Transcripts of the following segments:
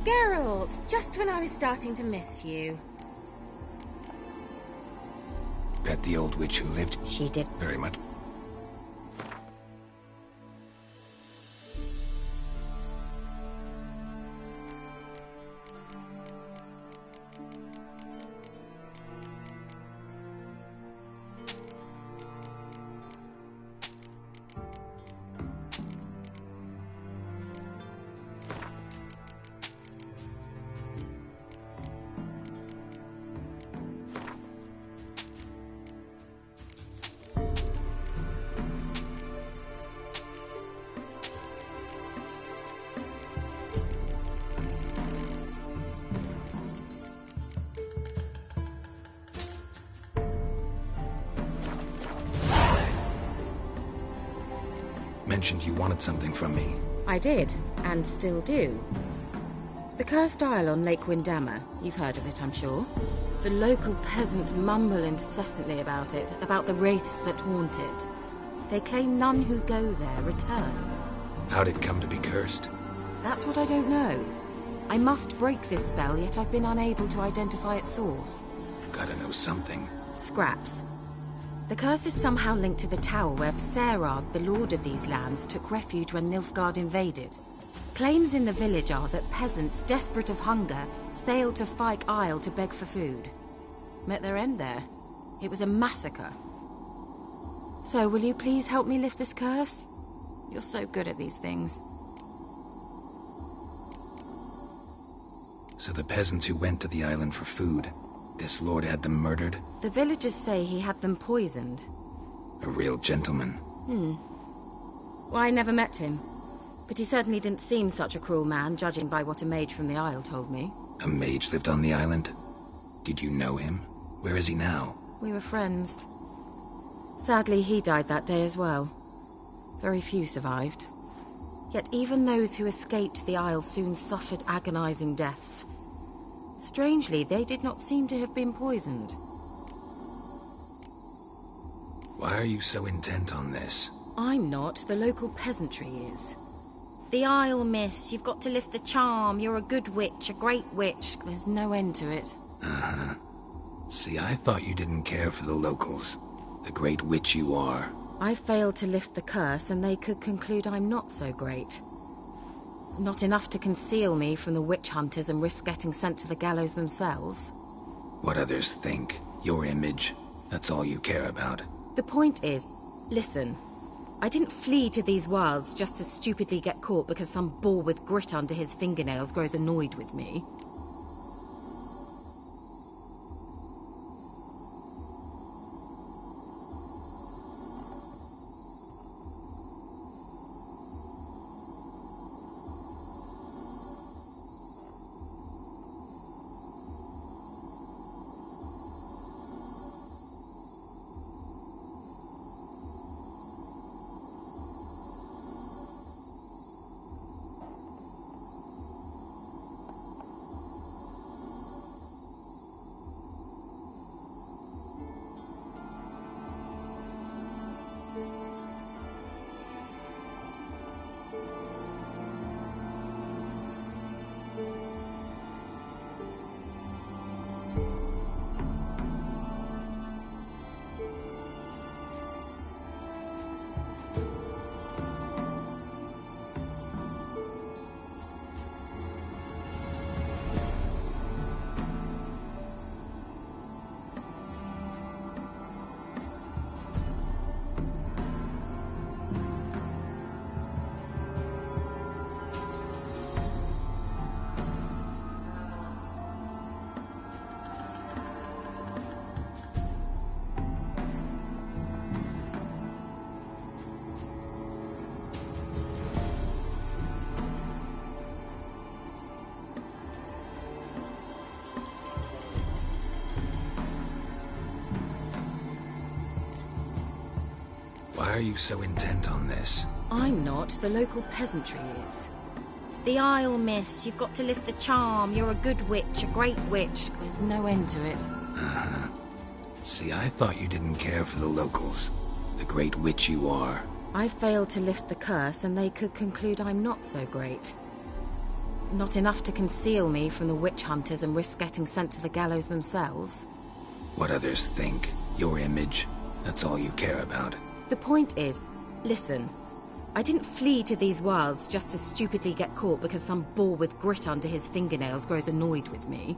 Geralt, just when I was starting to miss you. Bet the old witch who lived She did. very much. Mentioned you wanted something from me. I did, and still do. The Cursed Isle on Lake Windammer. You've heard of it, I'm sure. The local peasants mumble incessantly about it, about the wraiths that haunt it. They claim none who go there return. How'd it come to be cursed? That's what I don't know. I must break this spell, yet I've been unable to identify its source. Gotta know something. Scraps. The curse is somehow linked to the tower where Serad, the lord of these lands, took refuge when Nilfgaard invaded. Claims in the village are that peasants, desperate of hunger, sailed to Fyke Isle to beg for food. Met their end there. It was a massacre. So, will you please help me lift this curse? You're so good at these things. So the peasants who went to the island for food, this lord had them murdered? The villagers say he had them poisoned. A real gentleman. Well, I never met him. But he certainly didn't seem such a cruel man, judging by what a mage from the Isle told me. A mage lived on the island? Did you know him? Where is he now? We were friends. Sadly, he died that day as well. Very few survived. Yet even those who escaped the Isle soon suffered agonizing deaths. Strangely, they did not seem to have been poisoned. Why are you so intent on this? I'm not, the local peasantry is. The Isle, miss, you've got to lift the charm. You're a good witch, a great witch. There's no end to it. Uh-huh. See, I thought you didn't care for the locals. The great witch you are. I failed to lift the curse, and they could conclude I'm not so great. Not enough to conceal me from the witch hunters and risk getting sent to the gallows themselves. What others think, your image, that's all you care about. The point is, listen, I didn't flee to these wilds just to stupidly get caught because some boar with grit under his fingernails grows annoyed with me. Why are you so intent on this? I'm not, the local peasantry is. The Isle, miss, you've got to lift the charm. You're a good witch, a great witch. There's no end to it. Uh-huh. See, I thought you didn't care for the locals. The great witch you are. I failed to lift the curse, and they could conclude I'm not so great. Not enough to conceal me from the witch hunters and risk getting sent to the gallows themselves. What others think, your image, that's all you care about. The point is, listen, I didn't flee to these wilds just to stupidly get caught because some boar with grit under his fingernails grows annoyed with me.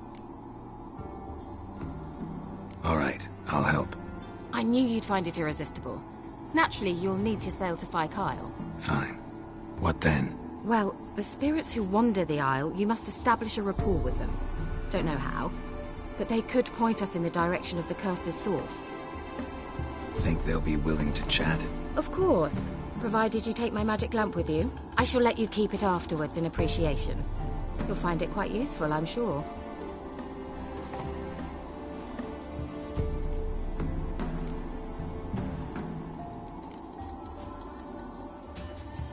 All right, I'll help. I knew you'd find it irresistible. Naturally, you'll need to sail to Phi Kyle. Fine. What then? Well, the spirits who wander the Isle, you must establish a rapport with them. Don't know how, but they could point us in the direction of the curse's source. Think they'll be willing to chat? Of course, provided you take my magic lamp with you. I shall let you keep it afterwards in appreciation. You'll find it quite useful, I'm sure.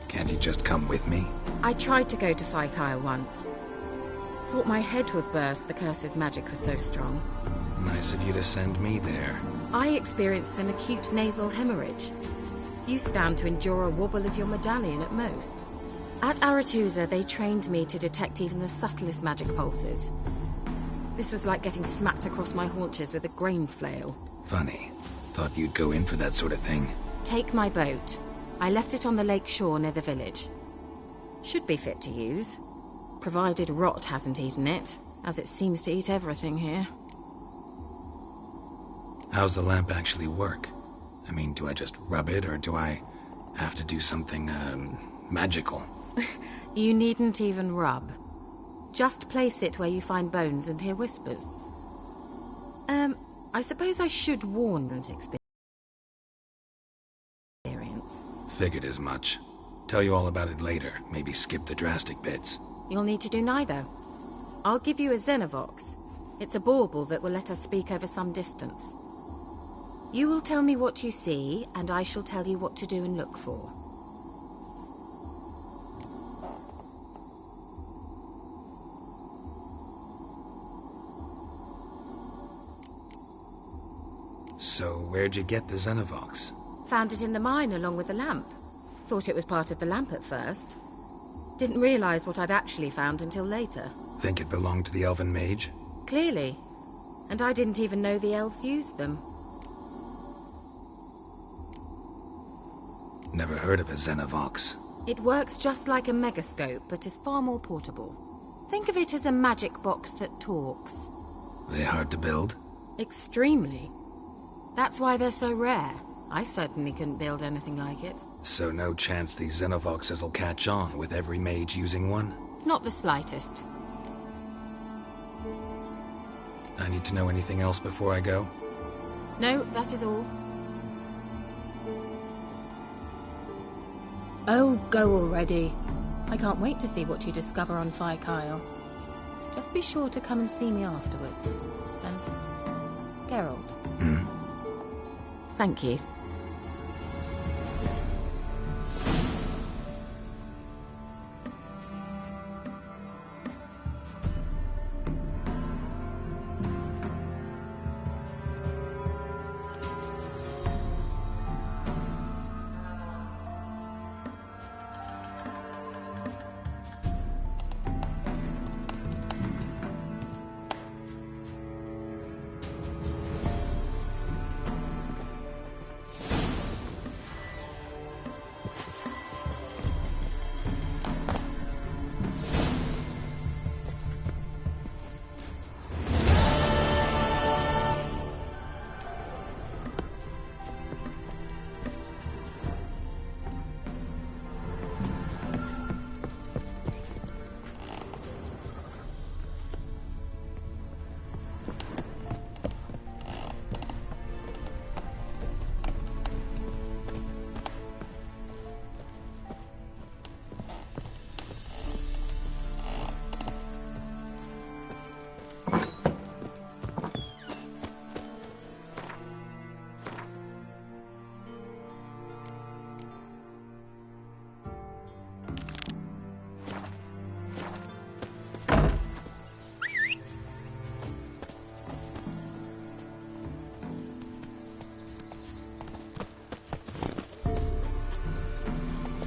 Can't you just come with me? I tried to go to Phi Kyle once. Thought my head would burst, the curse's magic was so strong. Nice of you to send me there. I experienced an acute nasal hemorrhage. You stand to endure a wobble of your medallion at most. At Aretusa, they trained me to detect even the subtlest magic pulses. This was like getting smacked across my haunches with a grain flail. Funny. Thought you'd go in for that sort of thing. Take my boat. I left it on the lake shore near the village. Should be fit to use, provided rot hasn't eaten it, as it seems to eat everything here. How's the lamp actually work? I mean, do I just rub it, or do I have to do something, magical? You needn't even rub. Just place it where you find bones and hear whispers. I suppose I should warn them to experience. Figured as much. Tell you all about it later, maybe skip the drastic bits. You'll need to do neither. I'll give you a Xenovox. It's a bauble that will let us speak over some distance. You will tell me what you see, and I shall tell you what to do and look for. So, where'd you get the Xenovox? Found it in the mine along with the lamp. Thought it was part of the lamp at first. Didn't realize what I'd actually found until later. Think it belonged to the Elven Mage? Clearly. And I didn't even know the elves used them. Never heard of a Xenovox. It works just like a megascope, but is far more portable. Think of it as a magic box that talks. They hard to build? Extremely. That's why they're so rare. I certainly couldn't build anything like it. So no chance these Xenovoxes will catch on with every mage using one? Not the slightest. I need to know anything else before I go? No, that is all. Oh, go already. I can't wait to see what you discover on Phi Kyle. Just be sure to come and see me afterwards. And Geralt. Thank you.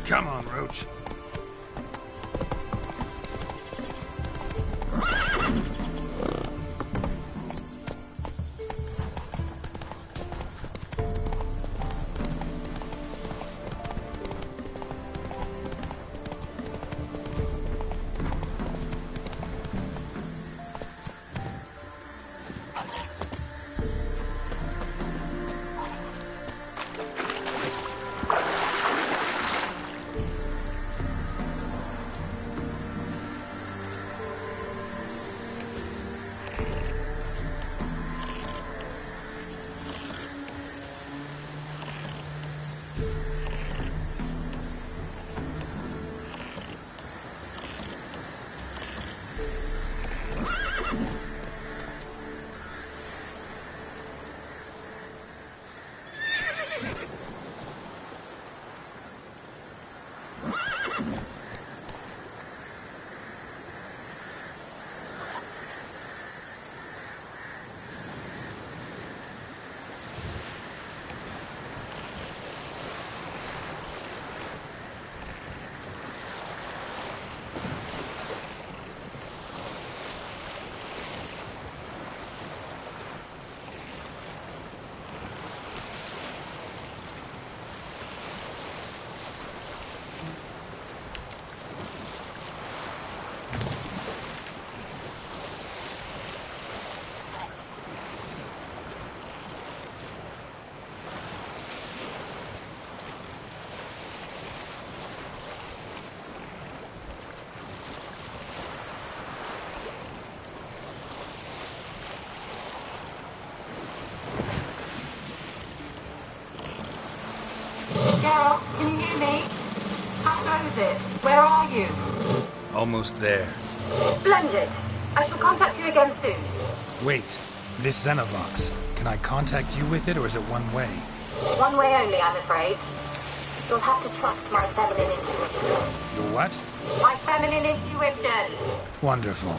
Come on, Roach. knows it. Where are you? Almost there. Splendid. I shall contact you again soon. Wait, this Xenovox. Can I contact you with it, or is it one way? One way only, I'm afraid. You'll have to trust my feminine intuition. Your what? My feminine intuition! Wonderful.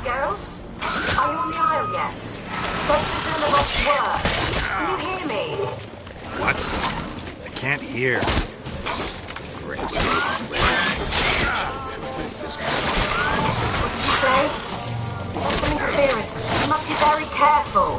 Girls? Are you on the aisle yet? Does the Xenobox work? Can you hear me? What? I can't hear. Great. What did you say? There's some interference. You must be very careful.